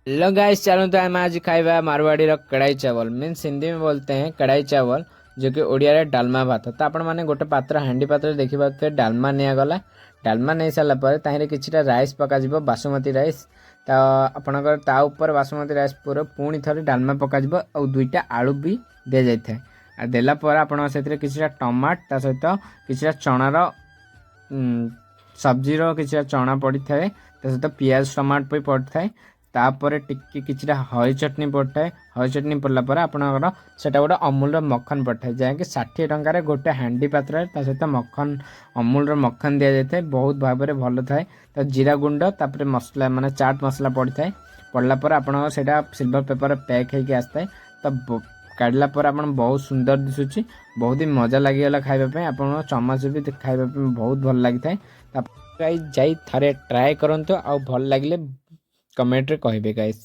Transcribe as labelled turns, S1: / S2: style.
S1: Hello guys, चलो तो हम आज खाइबा मारवाड़ी कड़ाई चावल मीन्स हिंदी में बोलते हैं कड़ाई चावल, जो कि ओडिया रे डालमा भात। तो आपण मैंने गोटे पात्र हांडी पात्र देखी पारे डालमा निगला। डालमा नहीं सारापर ताहिर किछिटा राइस पकाज बासुमती राइस। तो आपणकर ता ऊपर बासुमती राइस पूरा पुणी थे डालमा पकाज और दुईटा आलू भी दि जाए। आ देलापर आपण से किछिटा टमाट ता सहित किछिटा चणार सब्जीर किछिटा चना पड़ी थाए। ता सहित पियाज टमाट भी पड़ी थाए। तापर टिके किछिटा हरी चटनी पड़े। हरी चटनी पड़ला पर आपणकर सेटा गोटे अमूल मक्खन पड़े जहाँकि 60 टकर गोटे हांडी पात्र सहित मक्खन अमूल मक्खन दि जाए। बहुत भाव में भल थाए। तो जीरा गुंड तापर मसला माने चाट मसला पड़ी थाए। पड़ला पर आपन सेटा सिल्वर पेपर पैक होकर आसता है। तो काढ़ला पर आप बहुत सुंदर दिशुची, बहुत ही मजा लगिगला खाइबा। आप चमच भी खाइबा बहुत भल लगी था। जाई थारे ट्राए करंतु आ भल लगिले कमेंट रे कहबे गाइस।